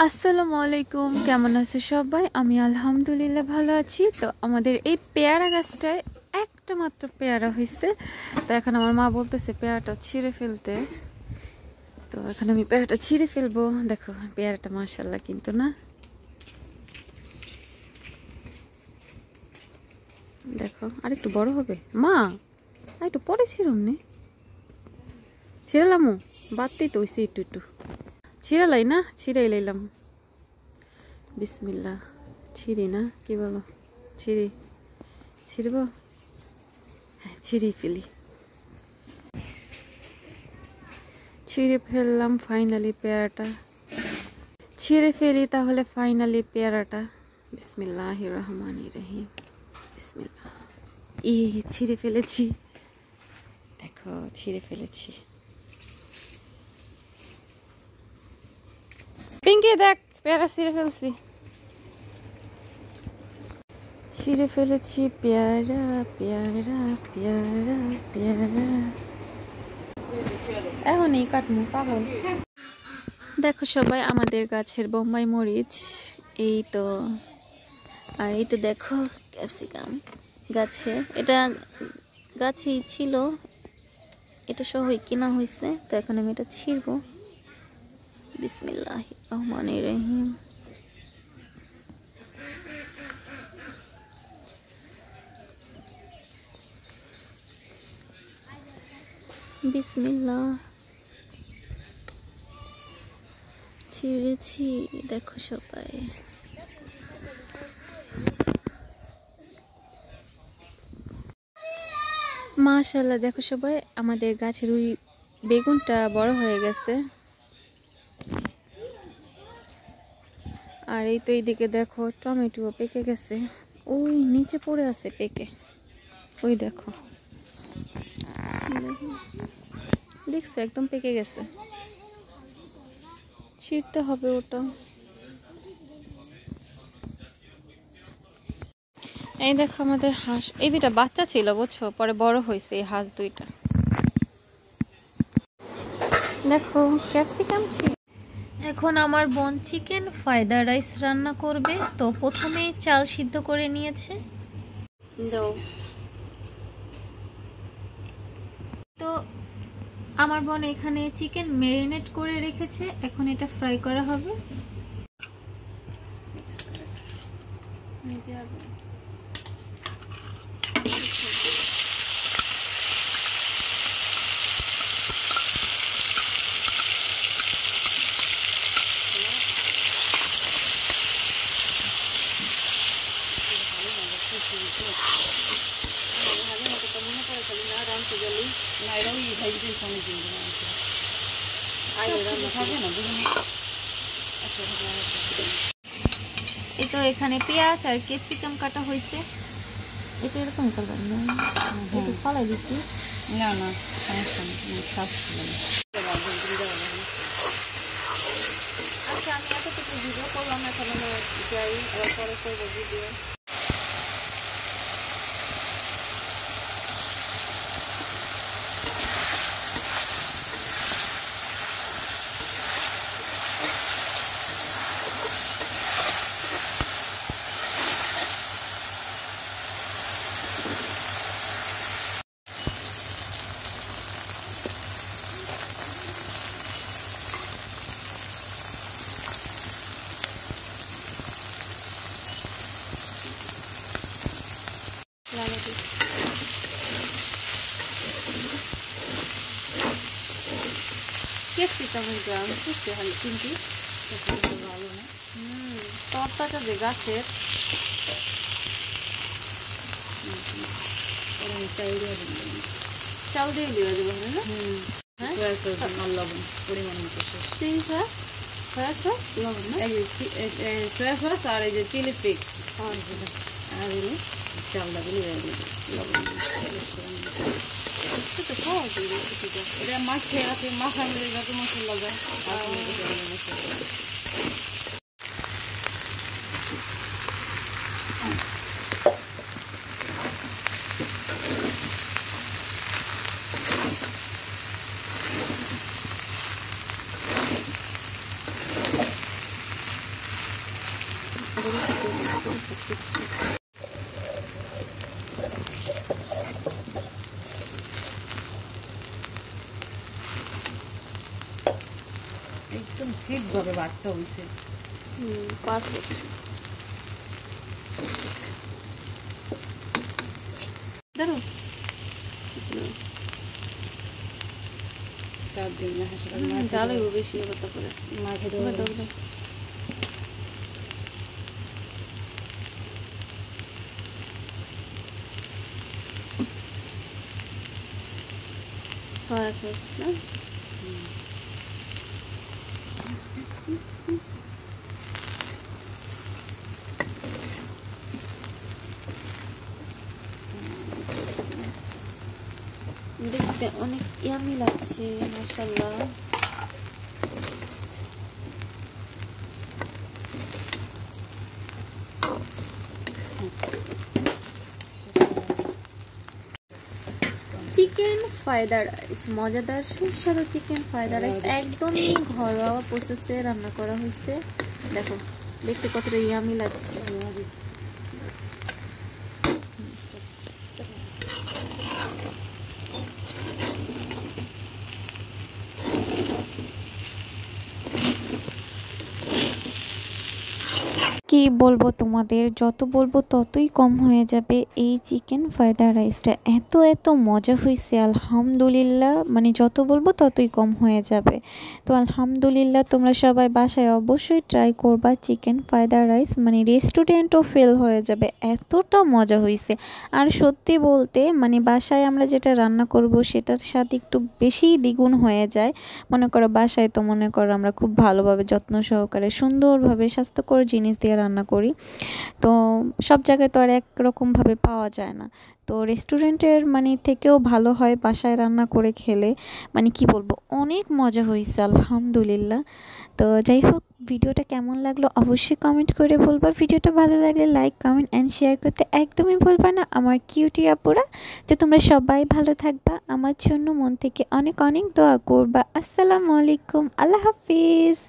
আসসালামু আলাইকুম, কেমন আছে সবাই? আমি আলহামদুলিল্লাহ ভালো আছি। তো আমাদের এই পেয়ারা গাছটায় একটা মাত্র পেয়ারা হয়েছে। তো এখন আমার মা বলতেছে পেয়ারাটা ছিঁড়ে ফেলতে। তো এখন আমি পেয়ারাটা ছিঁড়ে ফেলবো। দেখো পেয়ারাটা মাশাআল্লাহ, কিন্তু না, দেখো আরেকটু বড় হবে। মা একটু পরে ছিঁড়ুম নি, ছিঁড়লামও বাদতেই তো হইছে, একটু একটু ছিঁড়ালাই না, ছিঁড়াই লাইলাম। বিসমিল্লাহ। ছিঁড়ি না, কি বলো? ছিঁড়ব? হ্যাঁ, ছিঁড়েই ফেলি। ছিঁড়ে ফেললাম ফাইনালি পেয়ারাটা। ছিঁড়ে ফেলি তাহলে ফাইনালি পেয়ারাটা। বিসমিল্লাহির রহমানির রহিম। বিসমিল্লাহ। ছিঁড়ে ফেলেছি, দেখো ছিঁড়ে ফেলেছি। পিঙ্কি দেখ, পেয়ারা ছিঁড়ে ফেলছি। ছিঁড়ে ফেলেছি পেয়ারা, পেয়ারা, পেয়ারা, পেয়ারা। এখনই কাটমু, পাগল। দেখো সবাই, আমাদের গাছের বোম্বাই মরিচ এই তো। আর এই তো দেখো ক্যাপসিকাম গাছে, এটা গাছেই ছিল, এটা সহই কিনা হয়েছে। তো এখন আমি এটা ছিঁড়ব। বিসমিল্লাহির রহমানির রহিম। বিসমিল্লাহ। ছিঁড়েছি, দেখো সবাই। মাশাআল্লাহ, দেখো সবাই, আমাদের গাছের ওই বেগুনটা বড় হয়ে গেছে। আর এই তো এইদিকে দেখো টমেটো পেকে গেছে, ওই নিচে পড়ে আছে পেকে, ওই দেখো, দেখছো একদম পেকে গেছে। ছিঁড়তে হবে ওটা। এই দেখো আমাদের হাঁস, এই দুইটা বাচ্চা ছিল বুঝছো, পরে বড় হয়েছে এই হাঁস দুইটা। দেখো ক্যাপসিকাম ছিল। এখন আমার বোন চিকেন ফ্রাইড রাইস রান্না করবে। তো প্রথমেই চাল সিদ্ধ করে নিয়েছে। তো আমার বোন এখানে চিকেন ম্যারিনেট করে রেখেছে, এখন এটা ফ্রাই করা হবে। এই তো এখানে পেঁয়াজ আর ক্যাপসিকাম কাটা হয়েছে। এটা এরকম কালার না, একটু ফালাই দিচ্ছি। না না, সমস্যা নেই। আচ্ছা, আমি এতটুকু ভিডিও করলাম, এখন যাই, আবার পরে করবো ভিডিও। ক্যাপসিকামের গ্রাম খুঁজতে হয় কিন্তু ভালো না। তরতাটা যে গাছের চাল দিয়ে দেওয়া যাবে না। লবণ পরিমাণ মতো, লবণ না, সয়া সস আর এই যে চিলি ফ্লেক্স, আর চালটা দিলে লবণ এটা মাছে আছে, মাখা মিলে যত মশলা দেয়। একদম ঠিকভাবে ভাতটা হয়েছে। পারফেক্ট। দাঁড়ো ঝাল বেশি করতে পারে মা খেতে সয়া সস না দেখতে অনেক ইয়ামি লাগছে মাশাআল্লাহ। চিকেন ফ্রাইড রাইস, মজাদার সুস্বাদু চিকেন ফ্রাইড রাইস একদমই ঘরোয়া প্রসেসে রান্না করা হয়েছে। দেখো দেখতে কতটা ইয়ামি লাগছে। কি বলবো তোমাদের, যত বলবো ততই কম হয়ে যাবে। এই চিকেন ফ্রাইড রাইসটা এত এত মজা হয়েছে আলহামদুলিল্লাহ, মানে যত বলবো ততই কম হয়ে যাবে। তো আলহামদুলিল্লাহ তোমরা সবাই বাসায় অবশ্যই ট্রাই করবা চিকেন ফ্রাইড রাইস, মানে রেস্টুরেন্টও ফেল হয়ে যাবে, এতটা মজা হয়েছে। আর সত্যি বলতে মানে বাসায় আমরা যেটা রান্না করব সেটার সাথে একটু বেশি দ্বিগুণ হয়ে যায়। মনে করো বাসায় তো মনে করো আমরা খুব ভালোভাবে যত্ন সহকারে সুন্দরভাবে স্বাস্থ্যকর জিনিস দিয়ে রান্না করি, তো সব জায়গায় তো আর একরকমভাবে পাওয়া যায় না। তো রেস্টুরেন্টের মানে থেকেও ভালো হয় বাসায় রান্না করে খেলে। মানে কি বলবো, অনেক মজা হয়েছে আলহামদুলিল্লাহ। তো যাই হোক, ভিডিওটা কেমন লাগলো অবশ্যই কমেন্ট করে বলবা। ভিডিওটা ভালো লাগলে লাইক কমেন্ট অ্যান্ড শেয়ার করতে একদমই ভুলবা না আমার কিউটি আপুরা। তো তোমরা সবাই ভালো থাকবা, আমার জন্য মন থেকে অনেক অনেক দোয়া করবা। আসসালামু আলাইকুম, আল্লাহ হাফিজ।